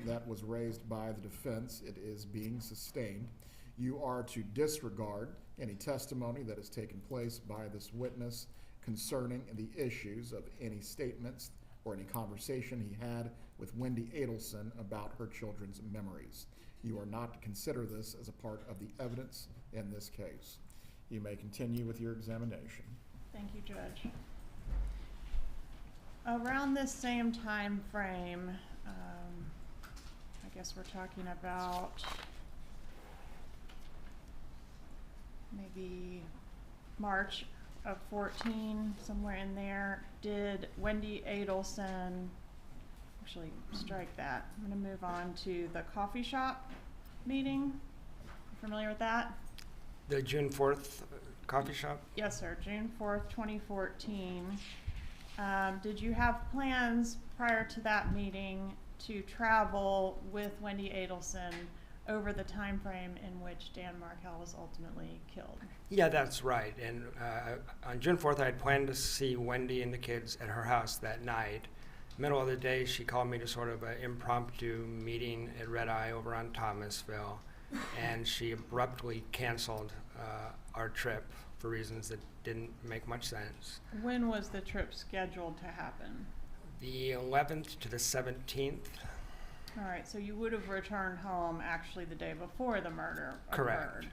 argument that was raised by the defense. It is being sustained. You are to disregard any testimony that has taken place by this witness concerning the issues of any statements or any conversation he had with Wendi Adelson about her children's memories. You are not to consider this as a part of the evidence in this case. You may continue with your examination. Thank you, Judge. Around this same time frame, I guess we're talking about maybe March of 14, somewhere in there, did Wendi Adelson, actually strike that. I'm gonna move on to the coffee shop meeting. You familiar with that? The June 4th coffee shop? Yes, sir, June 4th, 2014. Did you have plans prior to that meeting to travel with Wendi Adelson over the time frame in which Dan Markel was ultimately killed? Yeah, that's right. And on June 4th, I had planned to see Wendi and the kids at her house that night. Middle of the day, she called me to sort of an impromptu meeting at Red Eye over on Thomasville, and she abruptly canceled our trip for reasons that didn't make much sense. When was the trip scheduled to happen? The 11th to the 17th. All right, so you would have returned home actually the day before the murder Correct. occurred.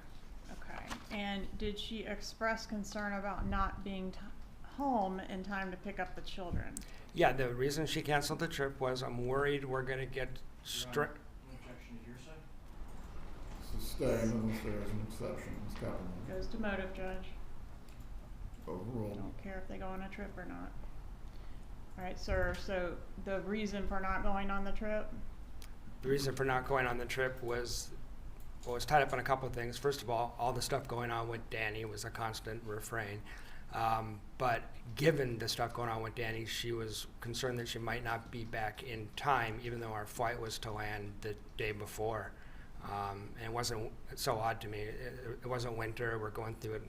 Okay, and did she express concern about not being home in time to pick up the children? Yeah, the reason she canceled the trip was I'm worried we're going to get strict. Objection to hearsay? Sustained unless there is an exception. Ms. Kaplan. Goes to motive, Judge. Overruled. Don't care if they go on a trip or not. All right, sir, so the reason for not going on the trip? The reason for not going on the trip was, well, it was tied up on a couple of things. First of all the stuff going on with Danny was a constant refrain. But given the stuff going on with Danny, she was concerned that she might not be back in time, even though our flight was to land the day before. And it wasn't, it's so odd to me. It wasn't winter. We're going through it.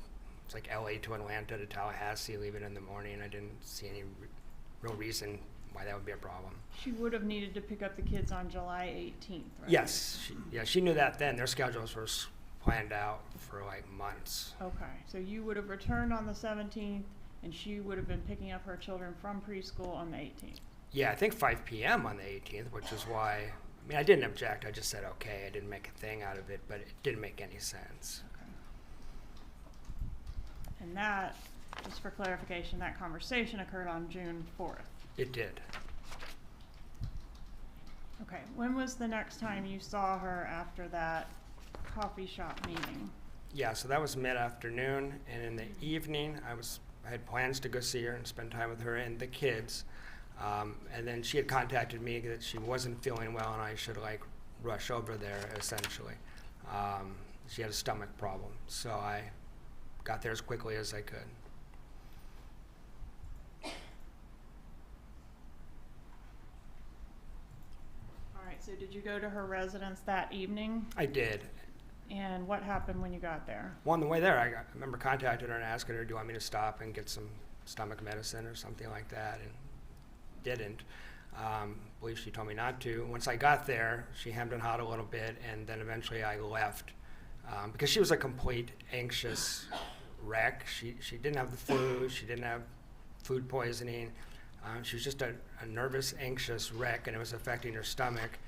It's like LA to Atlanta to Tallahassee, leaving in the morning. I didn't see any real reason why that would be a problem. She would have needed to pick up the kids on July 18th, right? Yes, she knew that then. Their schedules were planned out for like months. Okay, so you would have returned on the 17th, and she would have been picking up her children from preschool on the 18th. Yeah, I think 5 p.m. on the 18th, which is why, I mean, I didn't object. I just said okay. I didn't make a thing out of it, but it didn't make any sense. Okay. And that, just for clarification, that conversation occurred on June 4th. It did. Okay, when was the next time you saw her after that coffee shop meeting? Yeah, so that was mid-afternoon, and in the evening, I had plans to go see her and spend time with her and the kids. And then she had contacted me that she wasn't feeling well and I should like rush over there, essentially. She had a stomach problem, so I got there as quickly as I could. All right, so did you go to her residence that evening? I did. And what happened when you got there? Well, on the way there, I remember contacting her and asking her, do you want me to stop and get some stomach medicine or something like that, and didn't. I believe she told me not to. Once I got there, she hemmed and hawed a little bit, and then eventually I left because she was a complete anxious wreck. She didn't have the flu. She didn't have food poisoning. She was just a nervous, anxious wreck, and it was affecting her stomach.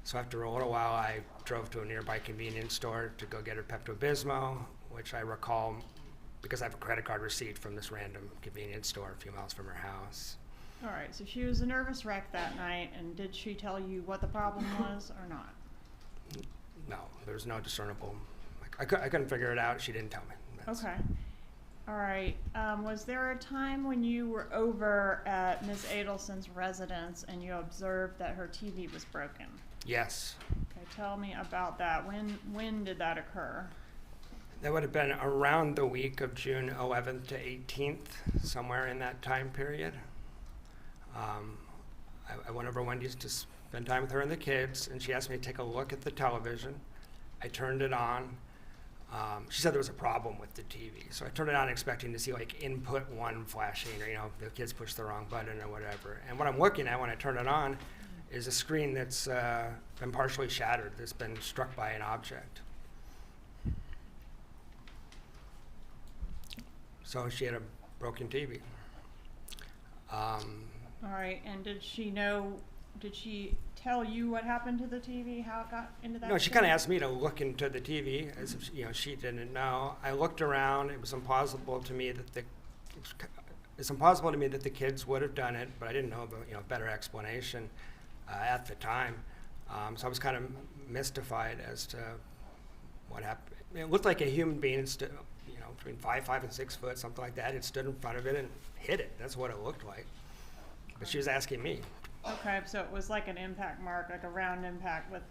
So after a little while, I drove to a nearby convenience store to go get her Pepto-Bismol, which I recall because I have a credit card receipt from this random convenience store a few miles from her house. All right, so she was a nervous wreck that night, and did she tell you what the problem was or not? No, there was no discernible. I couldn't figure it out. She didn't tell me. Okay. All right. Was there a time when you were over at Ms. Adelson's residence and you observed that her TV was broken? Yes. Okay, tell me about that. When did that occur? That would have been around the week of June 11th to 18th, somewhere in that time period. I went over Wendy's to spend time with her and the kids, and she asked me to take a look at the television. I turned it on. She said there was a problem with the TV, so I turned it on expecting to see like input 1 flashing, or the kids pushed the wrong button or whatever. And what I'm looking at when I turn it on is a screen that's been partially shattered, that's been struck by an object. So she had a broken TV. All right, and did she tell you what happened to the TV, how it got into that No, she state? kind of asked me to look into the TV, as if, she didn't know. I looked around. It was impossible to me that the kids would have done it, but I didn't know about, a better explanation at the time. So I was kind of mystified as to what happened. It looked like a human being stood, between 5 and 6 foot, something like that. It stood in front of it and hit it. That's what it looked like. But she was asking me. Okay, so it was like an impact mark, like a round impact with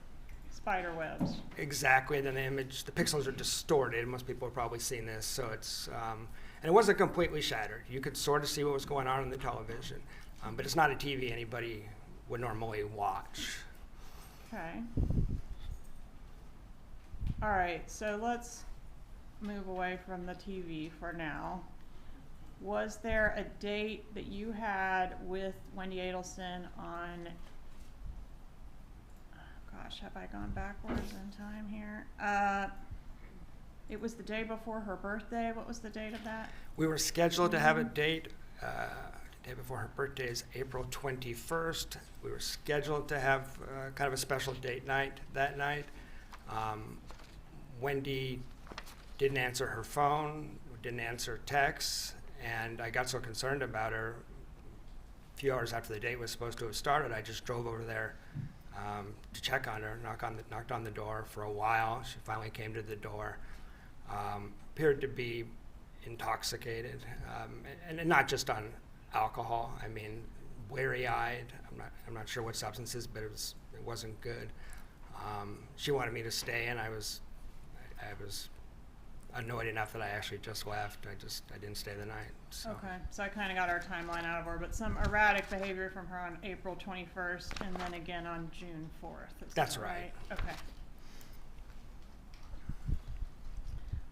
spider webs. Exactly. Then the pixels are distorted. Most people have probably seen this. So it's, and it wasn't completely shattered. You could sort of see what was going on the television. But it's not a TV anybody would normally watch. Okay. All right, so let's move away from the TV for now. Was there a date that you had with Wendi Adelson on, gosh, have I gone backwards in time here? It was the day before her birthday. What was the date of that? We were scheduled to have a date. The day before her birthday is April 21st. We were scheduled to have kind of a special date night that night. Wendi didn't answer her phone, didn't answer texts, and I got so concerned about her. A few hours after the date was supposed to have started, I just drove over there to check on her, knocked on the door for a while. She finally came to the door. Appeared to be intoxicated, and not just on alcohol. I mean, weary-eyed. I'm not sure what substances, but it wasn't good. She wanted me to stay, and I was annoyed enough that I actually just left. I didn't stay the night. So. Okay, so I kind of got our timeline out of her, but some erratic behavior from her on April 21st and then again on June 4th. That's right. Okay.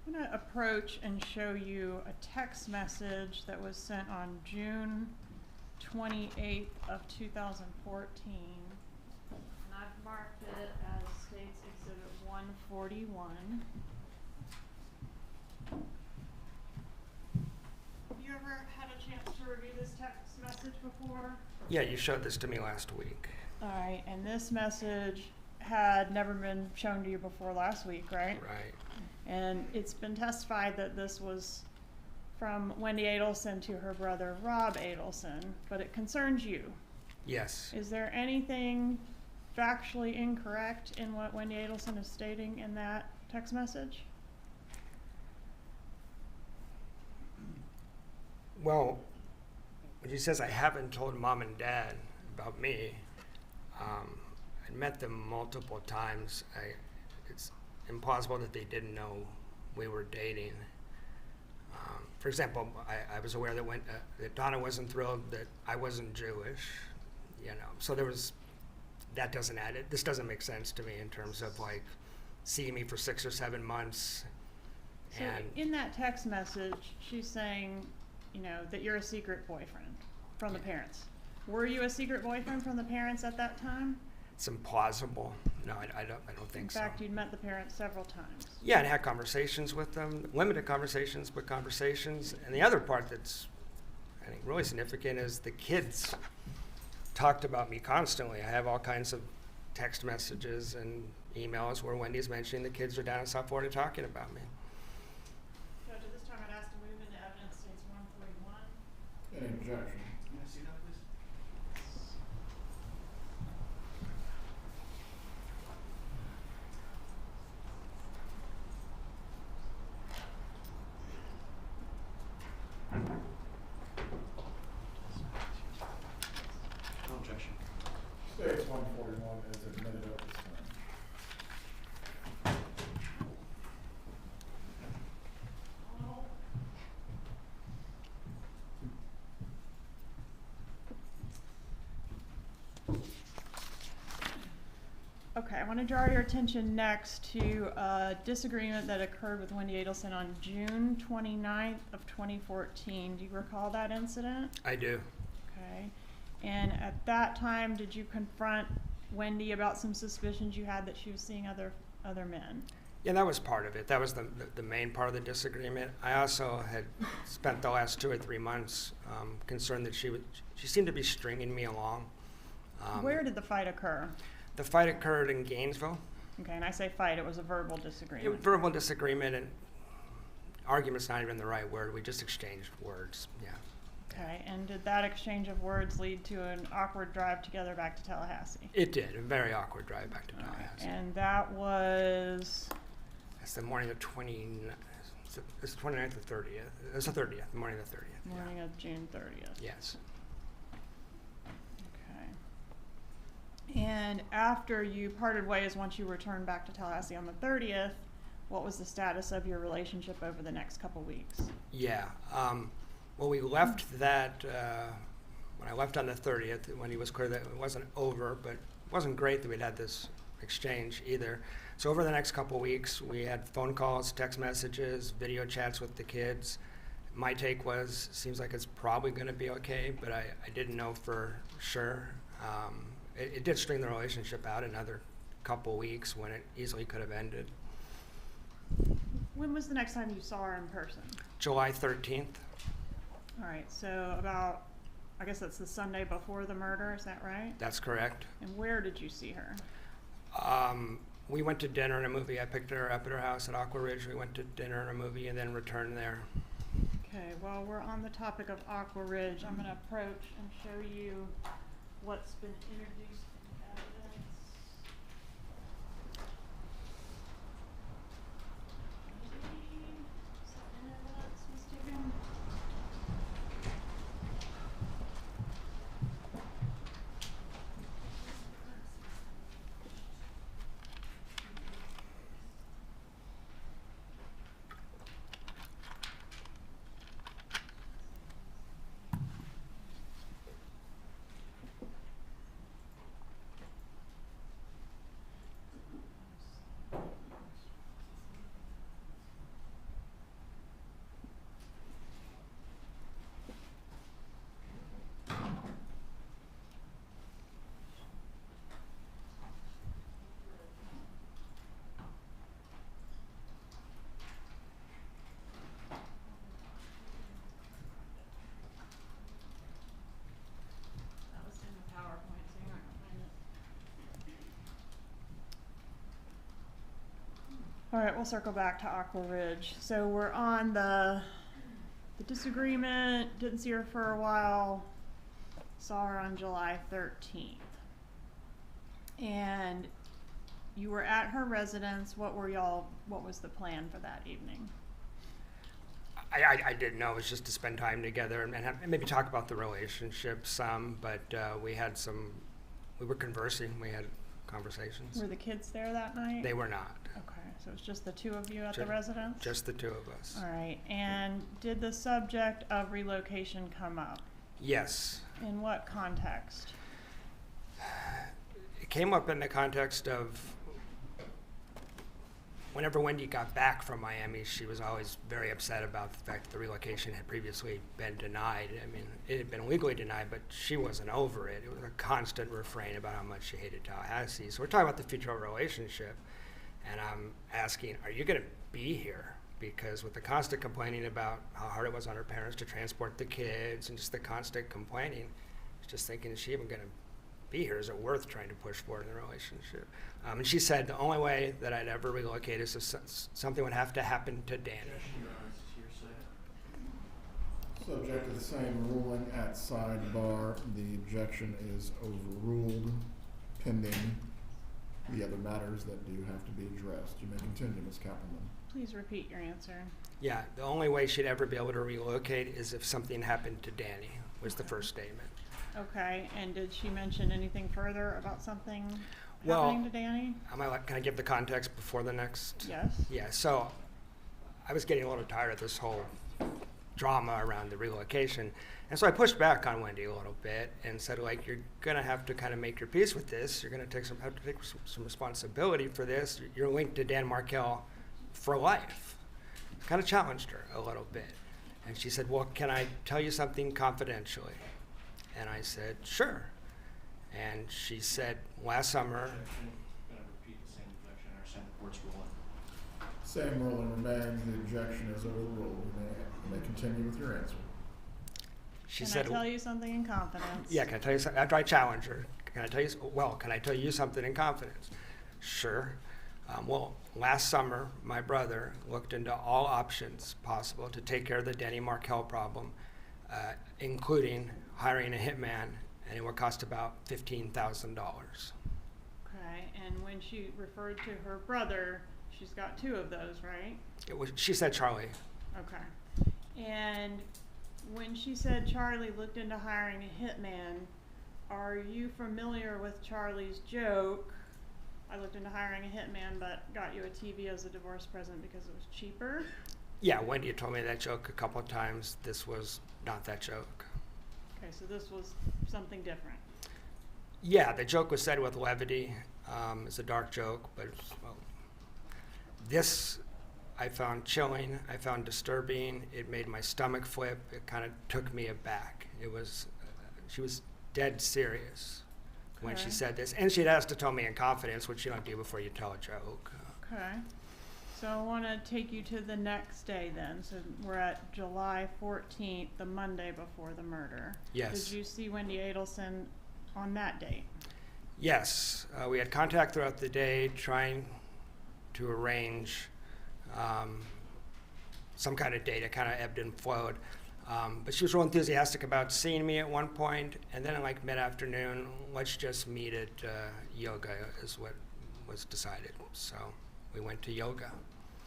I'm going to approach and show you a text message that was sent on June 28th of 2014. And I've marked it as States Exhibit 141. Have you ever had a chance to review this text message before? Yeah, you showed this to me last week. All right, and this message had never been shown to you before last week, right? Right. And it's been testified that this was from Wendi Adelson to her brother, Rob Adelson, but it concerns you. Yes. Is there anything factually incorrect in what Wendi Adelson is stating in that text message? Well, when she says I haven't told mom and dad about me, I met them multiple times. It's impossible that they didn't know we were dating. For example, I was aware that Donna wasn't thrilled that I wasn't Jewish, So that doesn't add it. This doesn't make sense to me in terms of like seeing me for 6 or 7 months. So in that text message, she's saying, that you're a secret boyfriend from the parents. Were you a secret boyfriend from the parents at that time? It's implausible. No, I don't think so. In fact, you'd met the parents several times. Yeah, and had conversations with them, limited conversations, but conversations. And the other part that's, I think, really significant is the kids talked about me constantly. I have all kinds of text messages and emails where Wendy's mentioning the kids are down in South Florida talking about me. Judge, at this time, I'd ask to move into evidence states 141. Any objection? Can I see that, please? No objection. States 141 is admitted at this time. Okay, I want to draw your attention next to a disagreement that occurred with Wendi Adelson on June 29th of 2014. Do you recall that incident? I do. Okay. And at that time, did you confront Wendi about some suspicions you had that she was seeing other men? Yeah, that was part of it. That was the main part of the disagreement. I also had spent the last 2 or 3 months concerned that she seemed to be stringing me along. Where did the fight occur? The fight occurred in Gainesville. Okay, and I say fight, it was a verbal disagreement. Verbal disagreement, and argument's not even the right word. We just exchanged words, yeah. Okay, and did that exchange of words lead to an awkward drive together back to Tallahassee? It did, a very awkward drive back to Tallahassee. And that was? That's the morning of it's 29th or 30th. It's the 30th, the morning of the 30th. Morning of June 30th. Yes. Okay. And after you parted ways, once you returned back to Tallahassee on the 30th, what was the status of your relationship over the next couple weeks? Yeah. Well, we left that, when I left on the 30th, when he was clear that it wasn't over, but it wasn't great that we'd had this exchange either. So over the next couple weeks, we had phone calls, text messages, video chats with the kids. My take was, seems like it's probably going to be okay, but I didn't know for sure. It did string the relationship out another couple weeks when it easily could have ended. When was the next time you saw her in person? July 13th. All right, so about, I guess that's the Sunday before the murder, is that right? That's correct. And where did you see her? We went to dinner and a movie. I picked her up at her house at Aqua Ridge. We went to dinner and a movie and then returned there. Okay, well, we're on the topic of Aqua Ridge. I'm going to approach and show you what's been introduced in evidence. Is that in evidence, Ms. Dugan? That was in the PowerPoint, so you're not going to find it. All right, we'll circle back to Aqua Ridge. So we're on the disagreement, didn't see her for a while, saw her on July 13th. And you were at her residence. What was the plan for that evening? I didn't know. It was just to spend time together and maybe talk about the relationship some, but we were conversing. We had conversations. Were the kids there that night? They were not. Okay, so it was just the two of you at the residence? Just the two of us. All right, and did the subject of relocation come up? Yes. In what context? It came up in the context of whenever Wendi got back from Miami, she was always very upset about the fact that the relocation had previously been denied. I mean, it had been legally denied, but she wasn't over it. It was a constant refrain about how much she hated Tallahassee. So we're talking about the future of our relationship, and I'm asking, are you going to be here? Because with the constant complaining about how hard it was on her parents to transport the kids and just the constant complaining, I was just thinking, is she even going to be here? Is it worth trying to push forward in the relationship? And she said the only way that I'd ever relocate is if something would have to happen to Danny. Subject to the same ruling at sidebar. The objection is overruled pending the other matters that do have to be addressed. You may continue, Ms. Kappelman. Please repeat your answer. Yeah, the only way she'd ever be able to relocate is if something happened to Danny, was the first statement. Okay, and did she mention anything further about something happening to Danny? Can I give the context before the next? Yes. Yeah, so I was getting a little tired of this whole drama around the relocation. And so I pushed back on Wendi a little bit and said, like, you're going to have to kind of make your peace with this. You're going to have to take some responsibility for this. You're linked to Dan Markel for life. Kind of challenged her a little bit. And she said, well, can I tell you something confidentially? And I said, sure. And she said, last summer, Objection. Gonna repeat the same objection, our Senate court's ruling. Same ruling remains, the objection is overruled. You may continue with your answer. she Can said, I tell you something in confidence? yeah, can I tell you something? After I challenge her, can I tell you something in confidence? Sure. Well, last summer, my brother looked into all options possible to take care of the Danny Markel problem, including hiring a hitman, and it would cost about $15,000. Okay, and when she referred to her brother, she's got two of those, right? She said Charlie. Okay. And when she said Charlie looked into hiring a hitman, are you familiar with Charlie's joke? I looked into hiring a hitman, but got you a TV as a divorce present because it was cheaper. Yeah, Wendy had told me that joke a couple of times. This was not that joke. Okay, so this was something different. Yeah, the joke was said with levity. It's a dark joke, but well, this I found chilling. I found disturbing. It made my stomach flip. It kind of took me aback. It was, she was dead serious when she Okay. said this, and she'd asked to tell me in confidence, which you don't do before you tell a joke. Okay. So I want to take you to the next day then. So we're at July 14th, the Monday before the murder. Yes. Did you see Wendi Adelson on that date? Yes, we had contact throughout the day trying to arrange some kind of date. It kind of ebbed and flowed. But she was real enthusiastic about seeing me at one point, and then like mid-afternoon, let's just meet at yoga is what was decided. So we went to yoga.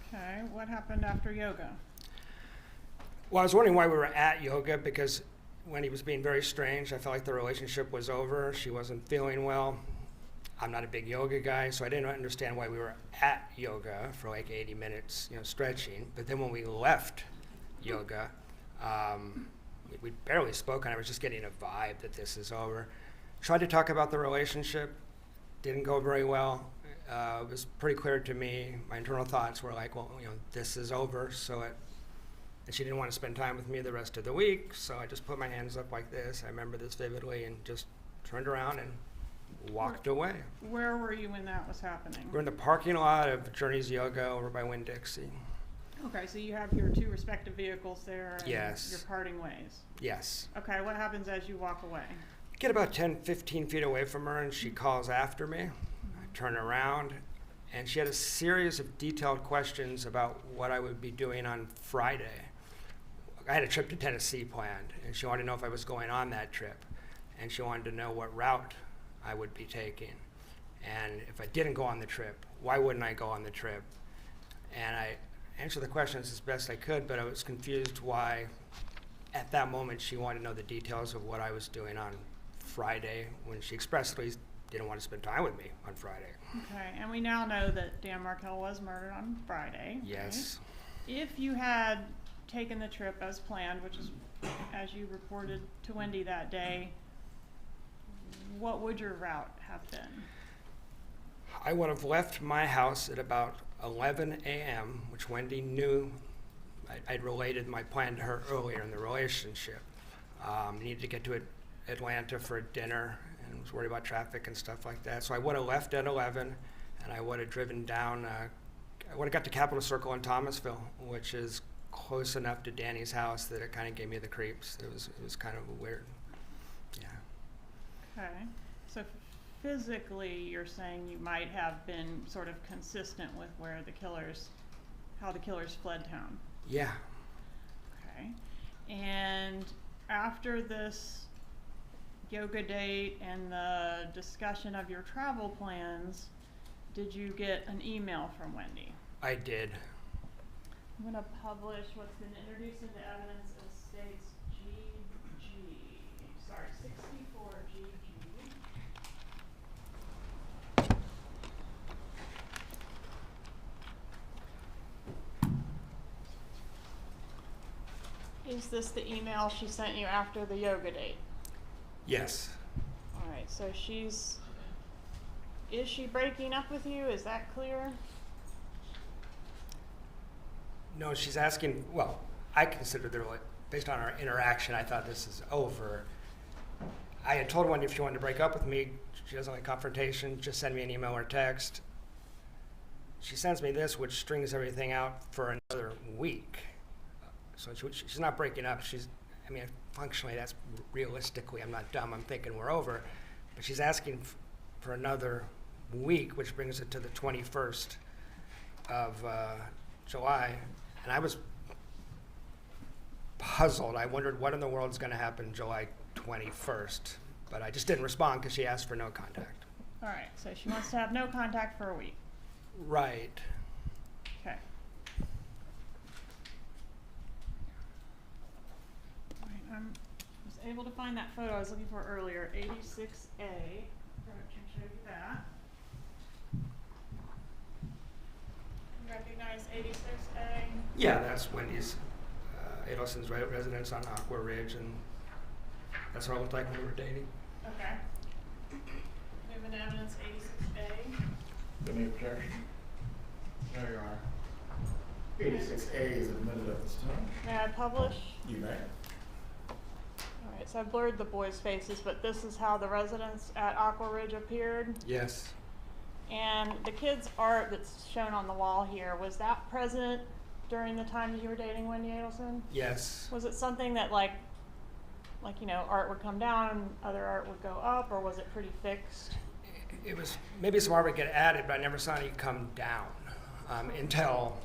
Okay. What happened after yoga? Well, I was wondering why we were at yoga, because when he was being very strange, I felt like the relationship was over. She wasn't feeling well. I'm not a big yoga guy, so I didn't understand why we were at yoga for like 80 minutes, stretching. But then when we left yoga, we barely spoke, and I was just getting a vibe that this is over. Tried to talk about the relationship, didn't go very well. It was pretty clear to me. My internal thoughts were like, well, this is over. And she didn't want to spend time with me the rest of the week, so I just put my hands up like this. I remember this vividly, and just turned around and walked away. Where were you when that was happening? We're in the parking lot of Journey's Yoga over by Winn-Dixie. Okay, so you have your two respective vehicles there and Yes. you're parting ways. Yes. Okay, what happens as you walk away? Get about 10, 15 feet away from her, and she calls after me. I turn around, and she had a series of detailed questions about what I would be doing on Friday. I had a trip to Tennessee planned, and she wanted to know if I was going on that trip, and she wanted to know what route I would be taking. And if I didn't go on the trip, why wouldn't I go on the trip? And I answered the questions as best I could, but I was confused why, at that moment, she wanted to know the details of what I was doing on Friday when she expressly didn't want to spend time with me on Friday. Okay, and we now know that Dan Markel was murdered on Friday. Yes. Right? If you had taken the trip as planned, which is as you reported to Wendi that day, what would your route have been? I would have left my house at about 11 a.m., which Wendi knew. I'd related my plan to her earlier in the relationship. Needed to get to Atlanta for dinner, and was worried about traffic and stuff like that. So I would have left at 11, and I would have driven down. I would have got to Capitol Circle in Thomasville, which is close enough to Danny's house that it kind of gave me the creeps. It was kind of weird. Yeah. Okay, so physically you're saying you might have been sort of consistent with how the killers fled town. Yeah. Okay, and after this yoga date and the discussion of your travel plans, did you get an email from Wendi? I did. I'm going to publish what's been introduced into evidence as states 64 GG. Is this the email she sent you after the yoga date? Yes. All right, so is she breaking up with you? Is that clear? No, she's asking, well, I consider based on our interaction, I thought this is over. I had told Wendy if she wanted to break up with me, she doesn't like confrontation, just send me an email or text. She sends me this, which strings everything out for another week. So she's not breaking up. I mean, functionally, that's realistically, I'm not dumb. I'm thinking we're over. But she's asking for another week, which brings it to the 21st of July. And I was puzzled. I wondered what in the world is going to happen July 21st. But I just didn't respond because she asked for no contact. All right, so she wants to have no contact for a week. Right. Okay. All right, I was able to find that photo I was looking for earlier, 86A. I can show you that. You recognize 86A? Yeah, that's Wendy's Adelson's residence on Aqua Ridge, and that's what it looked like when we were dating. Okay. Moving to evidence 86A. Any objection? No, Your Honor. 86A is admitted at this time. May I publish? You may. All right, so I blurred the boys' faces, but this is how the residents at Aqua Ridge appeared. Yes. And the kids' art that's shown on the wall here, was that present during the time that you were dating Wendi Adelson? Yes. Was it something that like you know, art would come down, other art would go up, or was it pretty fixed? It was, maybe some art would get added, but I never saw any come down until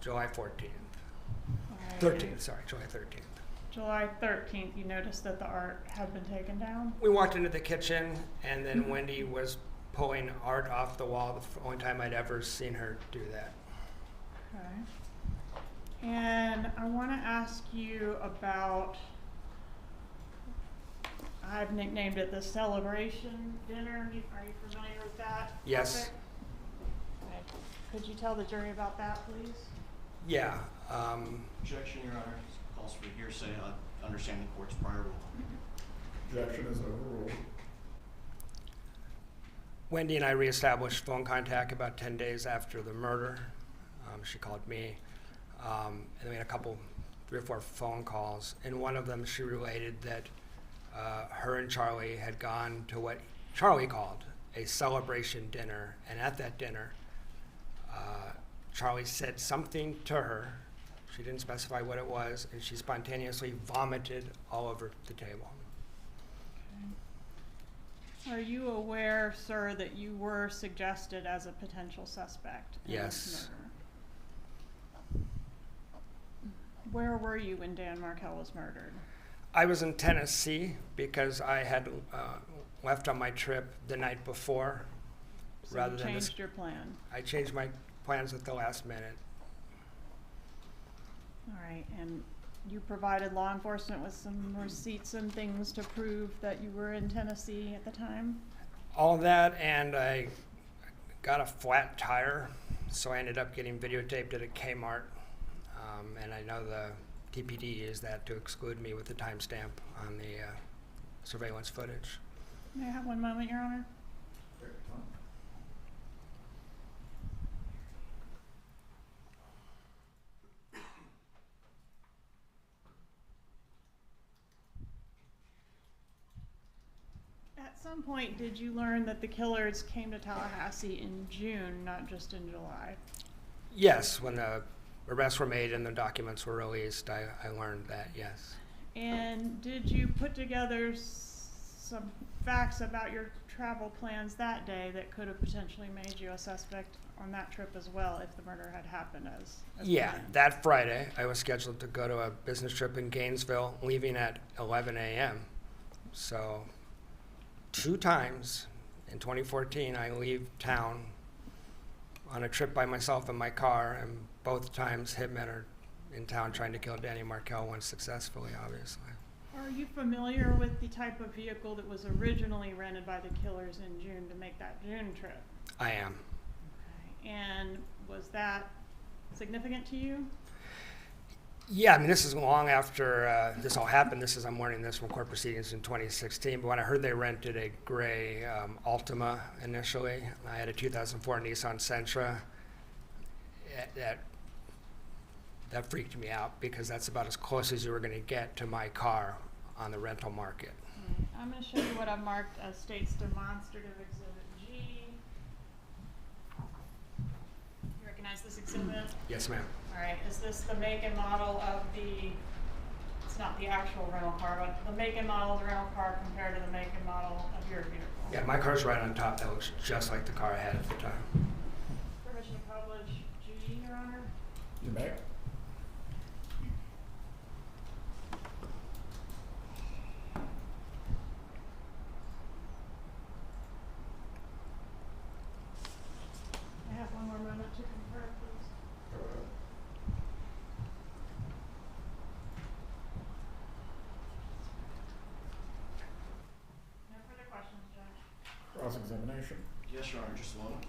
July 14th. All right. 13th, sorry, July 13th. July 13th, you noticed that the art had been taken down? We walked into the kitchen, and then Wendy was pulling art off the wall, the only time I'd ever seen her do that. Okay. And I want to ask you about, I've nicknamed it the celebration dinner. Are you familiar with that? Yes. topic? Okay. Could you tell the jury about that, please? Yeah. Objection, Your Honor. Calls for hearsay. I understand the court's prior rule. Objection is overruled. Wendy and I reestablished phone contact about 10 days after the murder. She called me, and we had 3 or 4 phone calls. In one of them, she related that her and Charlie had gone to what Charlie called a celebration dinner, and at that dinner, Charlie said something to her. She didn't specify what it was, and she spontaneously vomited all over the table. Are you aware, sir, that you were suggested as a potential suspect in Yes. this murder? Where were you when Dan Markel was murdered? I was in Tennessee because I had left on my trip the night before. So Rather you than changed your plan. I changed my plans at the last minute. All right, and you provided law enforcement with some receipts and things to prove that you were in Tennessee at the time? All that, and I got a flat tire, so I ended up getting videotaped at a Kmart. And I know the TPD used that to exclude me with the timestamp on the surveillance footage. May I have one moment, Your Honor? At some point, did you learn that the killers came to Tallahassee in June, not just in July? Yes, when the arrests were made and the documents were released, I learned that, yes. And did you put together some facts about your travel plans that day that could have potentially made you a suspect on that trip as well if the murder had happened as Yeah, planned? that Friday, I was scheduled to go to a business trip in Gainesville, leaving at 11 a.m. So 2 times in 2014, I leave town on a trip by myself in my car, and both times hitmen are in town trying to kill Danny Markel, once successfully, obviously. Are you familiar with the type of vehicle that was originally rented by the killers in June to make that June trip? I am. Okay. And was that significant to you? Yeah, I mean, this is long after this all happened. I'm learning this from court proceedings in 2016. But when I heard they rented a gray Altima initially, I had a 2004 Nissan Sentra. That freaked me out because that's about as close as you were going to get to my car on the rental market. I'm gonna show you what I've marked as State's Demonstrative Exhibit G. You recognize this exhibit? Yes, ma'am. Alright, is this the make and model of the, it's not the actual rental car, but the make and model of the rental car compared to the make and model of your vehicle? Yeah, my car's right on top. That looks just like the car I had at the time. Permission to publish G, Your Honor? You may. I have one more moment to confer, please. No further questions, Judge. Cross-examination. Yes, Your Honor, just a moment.